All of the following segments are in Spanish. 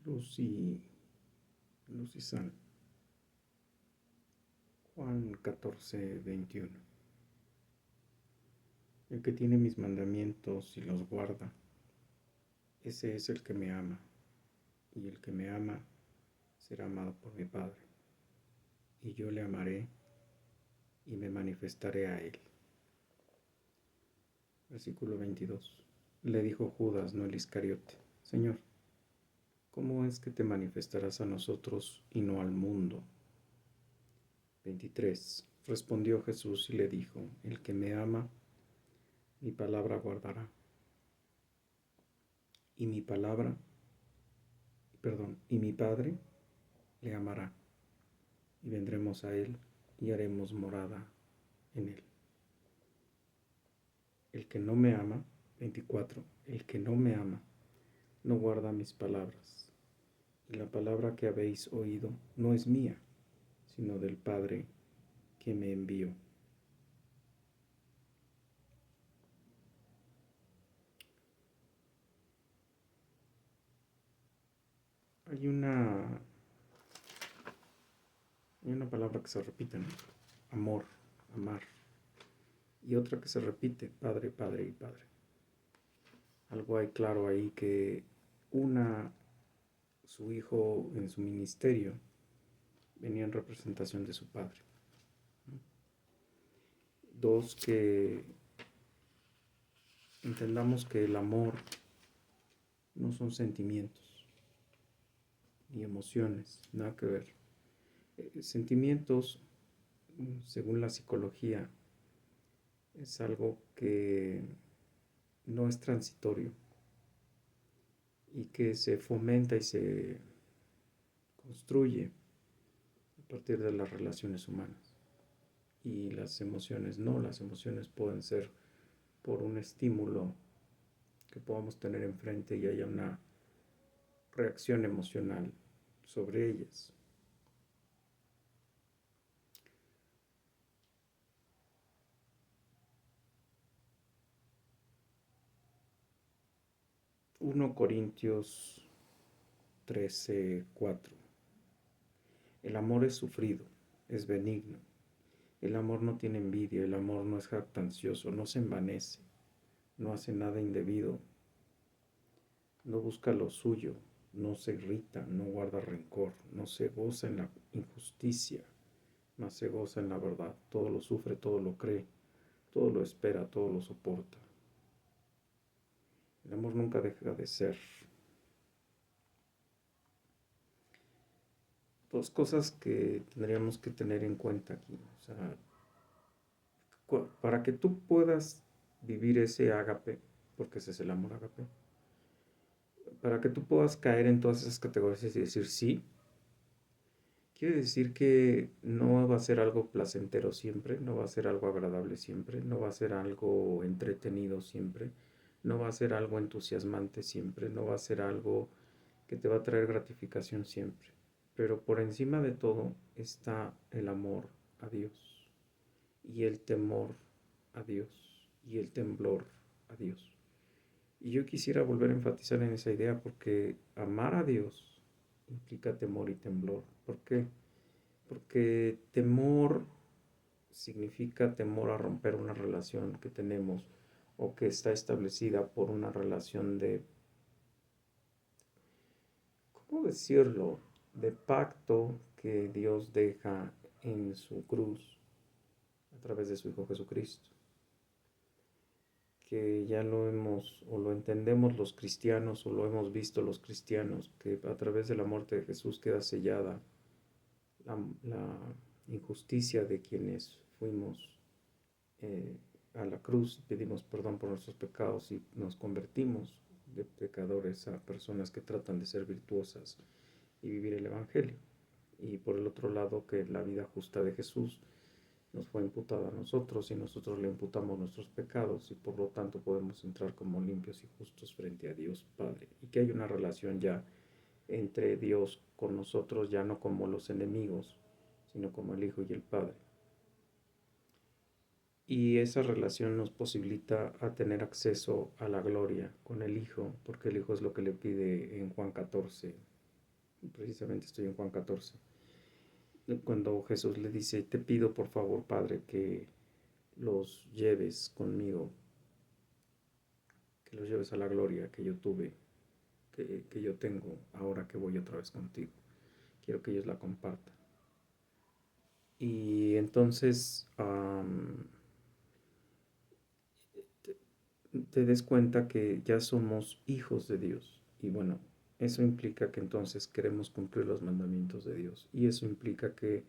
Luz y sal. Juan 14:21. El que tiene mis mandamientos y los guarda, ese es el que me ama, y el que me ama será amado por mi Padre, y yo le amaré y me manifestaré a él. Versículo 22. Le dijo Judas, no el Iscariote: Señor, ¿cómo es que te manifestarás a nosotros y no al mundo? 23. Respondió Jesús y le dijo: El que me ama, mi palabra guardará, y mi Padre le amará, y vendremos a él y haremos morada en él. El que no me ama, 24, el que no me ama, no guarda mis palabras, y la palabra que habéis oído no es mía, sino del Padre que me envió. Hay una palabra que se repite, ¿no? Amor, amar. Y otra que se repite: Padre, Padre y Padre. Algo hay claro ahí que su hijo en su ministerio venía en representación de su padre. Dos, que entendamos que el amor no son sentimientos ni emociones, nada que ver. Sentimientos, según la psicología, es algo que no es transitorio y que se fomenta y se construye a partir de las relaciones humanas. Y las emociones no, las emociones pueden ser por un estímulo que podamos tener enfrente y haya una reacción emocional sobre ellas. Corintios 13:4. El amor es sufrido, es benigno. El amor no tiene envidia, el amor no es jactancioso, no se envanece, no hace nada indebido, no busca lo suyo, no se irrita, no guarda rencor, no se goza en la injusticia, mas se goza en la verdad. Todo lo sufre, todo lo cree, todo lo espera, todo lo soporta. El amor nunca deja de ser. Dos cosas que tendríamos que tener en cuenta aquí. O sea, para que tú puedas vivir ese ágape, porque ese es el amor ágape, para que tú puedas caer en todas esas categorías y decir sí, quiere decir que no va a ser algo placentero siempre, no va a ser algo agradable siempre, no va a ser algo entretenido siempre, no va a ser algo entusiasmante siempre, no va a ser algo que te va a traer gratificación siempre. Pero por encima de todo está el amor a Dios y el temor a Dios y el temblor a Dios. Y yo quisiera volver a enfatizar en esa idea porque amar a Dios implica temor y temblor. ¿Por qué? Porque temor significa temor a romper una relación que tenemos o que está establecida por una relación de, ¿cómo decirlo?, de pacto que Dios deja en su cruz a través de su Hijo Jesucristo, que ya lo hemos o lo entendemos los cristianos o lo hemos visto los cristianos, que a través de la muerte de Jesús queda sellada la injusticia de quienes fuimos a la cruz, pedimos perdón por nuestros pecados y nos convertimos de pecadores a personas que tratan de ser virtuosas y vivir el Evangelio. Y por el otro lado, que la vida justa de Jesús nos fue imputada a nosotros y nosotros le imputamos nuestros pecados y por lo tanto podemos entrar como limpios y justos frente a Dios Padre. Y que hay una relación ya entre Dios con nosotros, ya no como los enemigos, sino como el Hijo y el Padre. Y esa relación nos posibilita a tener acceso a la gloria con el Hijo, porque el Hijo es lo que le pide en Juan 14, precisamente estoy en Juan 14, cuando Jesús le dice, te pido por favor, Padre, que los lleves conmigo, que los lleves a la gloria que yo tuve, que yo tengo ahora que voy otra vez contigo. Quiero que ellos la compartan. Y entonces te des cuenta que ya somos hijos de Dios. Y bueno, eso implica que entonces queremos cumplir los mandamientos de Dios. Y eso implica que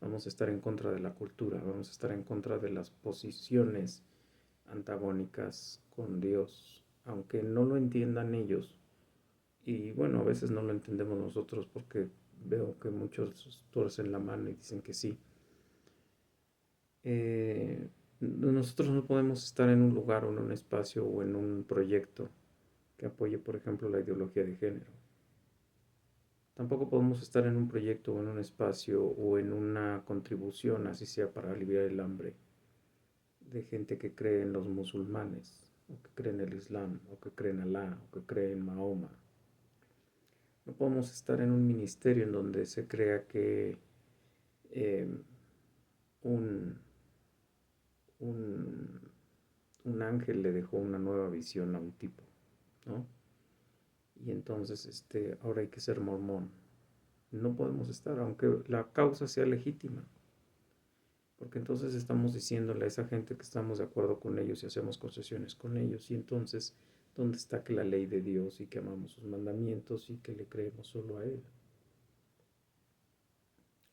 vamos a estar en contra de la cultura, vamos a estar en contra de las posiciones antagónicas con Dios, aunque no lo entiendan ellos. Y bueno, a veces no lo entendemos nosotros porque veo que muchos torcen la mano y dicen que sí. Nosotros no podemos estar en un lugar o en un espacio o en un proyecto que apoye, por ejemplo, la ideología de género. Tampoco podemos estar en un proyecto o en un espacio o en una contribución, así sea para aliviar el hambre, de gente que cree en los musulmanes, o que cree en el Islam, o que cree en Alá, o que cree en Mahoma. No podemos estar en un ministerio en donde se crea que eh, un, un, un ángel le dejó una nueva visión a un tipo, ¿no? Y entonces ahora hay que ser mormón. No podemos estar, aunque la causa sea legítima, porque entonces estamos diciéndole a esa gente que estamos de acuerdo con ellos y hacemos concesiones con ellos. Y entonces, ¿dónde está que la ley de Dios y que amamos sus mandamientos y que le creemos solo a Él?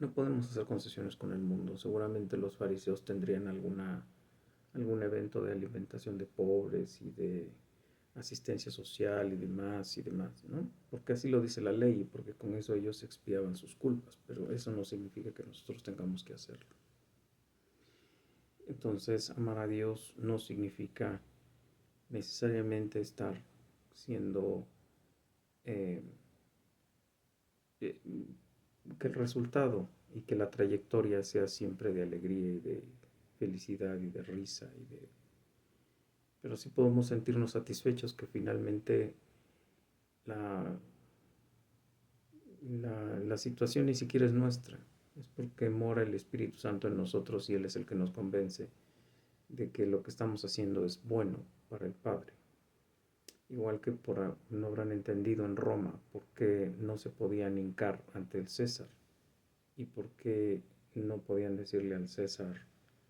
No podemos hacer concesiones con el mundo. Seguramente los fariseos tendrían algún evento de alimentación de pobres y de asistencia social y demás, ¿no? Porque así lo dice la ley y porque con eso ellos expiaban sus culpas, pero eso no significa que nosotros tengamos que hacerlo. Entonces, amar a Dios no significa necesariamente estar siendo eh, eh, que el resultado y que la trayectoria sea siempre de alegría y de felicidad y de risa pero sí podemos sentirnos satisfechos que finalmente la, la situación ni siquiera es nuestra, es porque mora el Espíritu Santo en nosotros y Él es el que nos convence de que lo que estamos haciendo es bueno para el Padre. Igual que no habrán entendido en Roma por qué no se podían hincar ante el César y por qué no podían decirle al César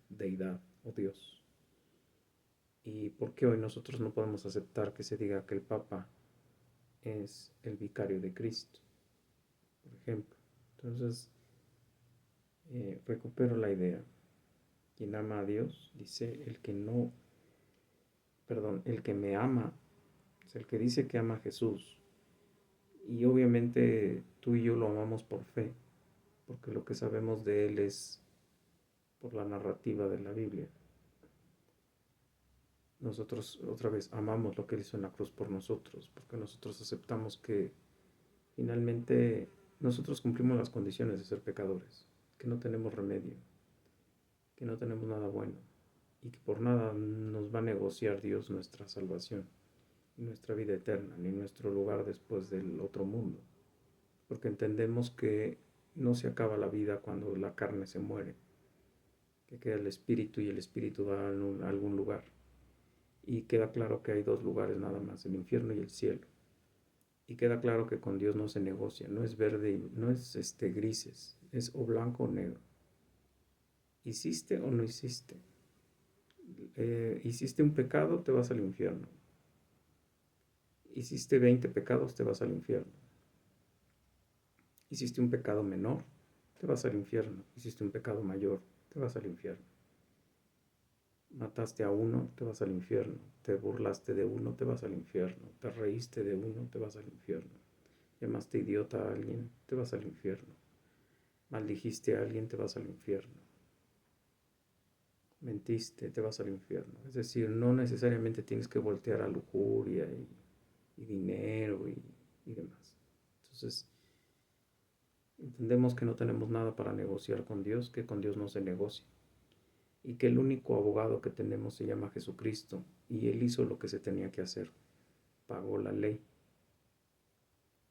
deidad o Dios. Y por qué hoy nosotros no podemos aceptar que se diga que el Papa es el vicario de Cristo, por ejemplo. Entonces, recupero la idea. Quien ama a Dios, dice el que no, perdón, el que me ama, es el que dice que ama a Jesús. Y obviamente tú y yo lo amamos por fe, porque lo que sabemos de Él es por la narrativa de la Biblia. Nosotros otra vez amamos lo que Él hizo en la cruz por nosotros, porque nosotros aceptamos que finalmente nosotros cumplimos las condiciones de ser pecadores, que no tenemos remedio, que no tenemos nada bueno y que por nada nos va a negociar Dios nuestra salvación, ni nuestra vida eterna, ni nuestro lugar después del otro mundo, porque entendemos que no se acaba la vida cuando la carne se muere, que queda el espíritu y el espíritu va a algún lugar. Y queda claro que hay dos lugares nada más, el infierno y el cielo. Y queda claro que con Dios no se negocia, no es verde, no es grises, es o blanco o negro. ¿Hiciste o no hiciste? Hiciste un pecado, te vas al infierno. Hiciste 20 pecados, te vas al infierno. Hiciste un pecado menor, te vas al infierno. Hiciste un pecado mayor, te vas al infierno. Mataste a uno, te vas al infierno. Te burlaste de uno, te vas al infierno. Te reíste de uno, te vas al infierno. Llamaste idiota a alguien, te vas al infierno. Maldijiste a alguien, te vas al infierno. Mentiste, te vas al infierno. Es decir, no necesariamente tienes que voltear a lujuria y dinero y demás. Entonces, entendemos que no tenemos nada para negociar con Dios, que con Dios no se negocia. Y que el único abogado que tenemos se llama Jesucristo. Y Él hizo lo que se tenía que hacer. Pagó la ley.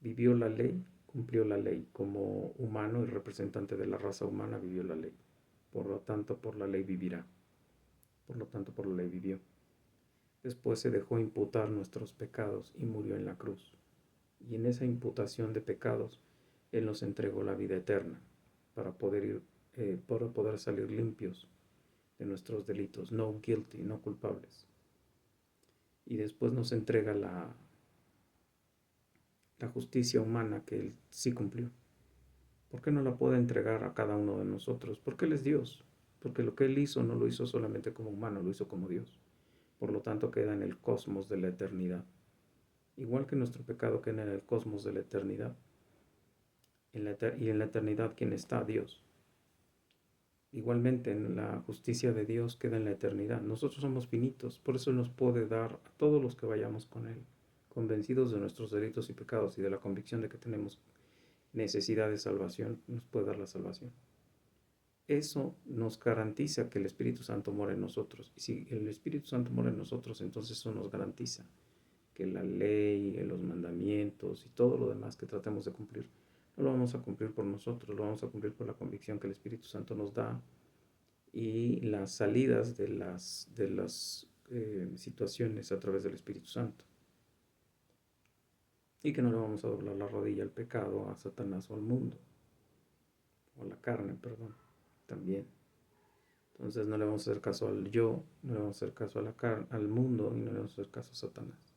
Vivió la ley, cumplió la ley. Como humano y representante de la raza humana vivió la ley. Por lo tanto, por la ley vivirá. Por lo tanto, por la ley vivió. Después se dejó imputar nuestros pecados y murió en la cruz. Y en esa imputación de pecados, Él nos entregó la vida eterna para poder salir limpios de nuestros delitos, no guilty, no culpables. Y después nos entrega la justicia humana que Él sí cumplió. ¿Por qué no la puede entregar a cada uno de nosotros? Porque Él es Dios. Porque lo que Él hizo no lo hizo solamente como humano, lo hizo como Dios. Por lo tanto, queda en el cosmos de la eternidad. Igual que nuestro pecado queda en el cosmos de la eternidad. Y en la eternidad, ¿quién está? Dios. Igualmente, en la justicia de Dios queda en la eternidad. Nosotros somos finitos, por eso nos puede dar a todos los que vayamos con Él, convencidos de nuestros delitos y pecados y de la convicción de que tenemos necesidad de salvación, nos puede dar la salvación. Eso nos garantiza que el Espíritu Santo mora en nosotros. Y si el Espíritu Santo mora en nosotros, entonces eso nos garantiza que la ley, los mandamientos y todo lo demás que tratemos de cumplir, no lo vamos a cumplir por nosotros, lo vamos a cumplir por la convicción que el Espíritu Santo nos da y las salidas de las situaciones a través del Espíritu Santo. Y que no le vamos a doblar la rodilla al pecado, a Satanás o al mundo, o a la carne, perdón, también. Entonces no le vamos a hacer caso al yo, no le vamos a hacer caso a la carne, al mundo, y no le vamos a hacer caso a Satanás.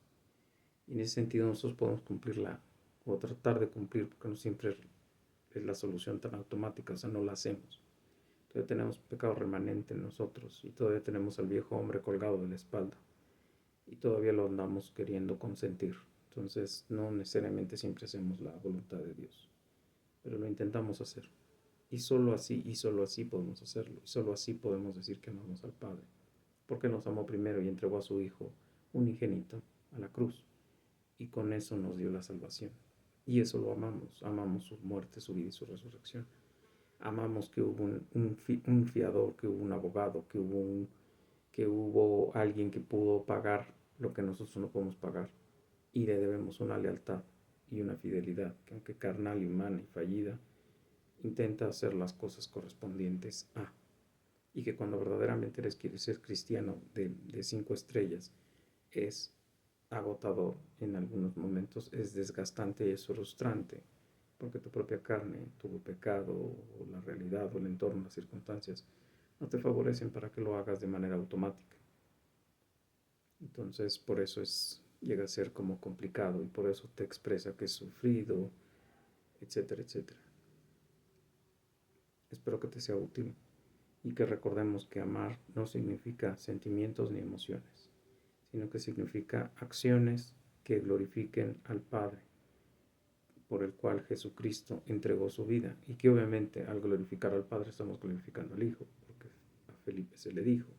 Y en ese sentido nosotros podemos cumplirla, o tratar de cumplir, porque no siempre es la solución tan automática, o sea, no la hacemos. Todavía tenemos pecado remanente en nosotros, y todavía tenemos al viejo hombre colgado de la espalda, y todavía lo andamos queriendo consentir. Entonces no necesariamente siempre hacemos la voluntad de Dios, pero lo intentamos hacer. Y solo así podemos hacerlo, y solo así podemos decir que amamos al Padre, porque nos amó primero y entregó a su Hijo unigénito a la cruz. Y con eso nos dio la salvación. Y eso lo amamos. Amamos su muerte, su vida y su resurrección. Amamos que hubo un fiador, que hubo un abogado, que hubo alguien que pudo pagar lo que nosotros no podemos pagar. Y le debemos una lealtad y una fidelidad, que aunque carnal y humana y fallida, intenta hacer las cosas correspondientes a. Y que cuando verdaderamente quieres ser cristiano de 5 estrellas, es agotador en algunos momentos, es desgastante y es frustrante, porque tu propia carne, tu pecado, o la realidad, o el entorno, las circunstancias, no te favorecen para que lo hagas de manera automática. Entonces, por eso llega a ser como complicado, y por eso te expresa que es sufrido, etcétera, etcétera. Espero que te sea útil y que recordemos que amar no significa sentimientos ni emociones, sino que significa acciones que glorifiquen al Padre, por el cual Jesucristo entregó su vida, y que obviamente al glorificar al Padre estamos glorificando al Hijo, porque a Felipe se le dijo,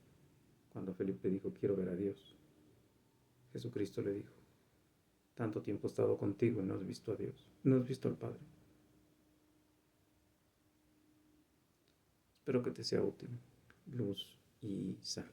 cuando Felipe dijo quiero ver a Dios, Jesucristo le dijo, tanto tiempo he estado contigo y no has visto a Dios, no has visto al Padre. Espero que te sea útil, luz y sal.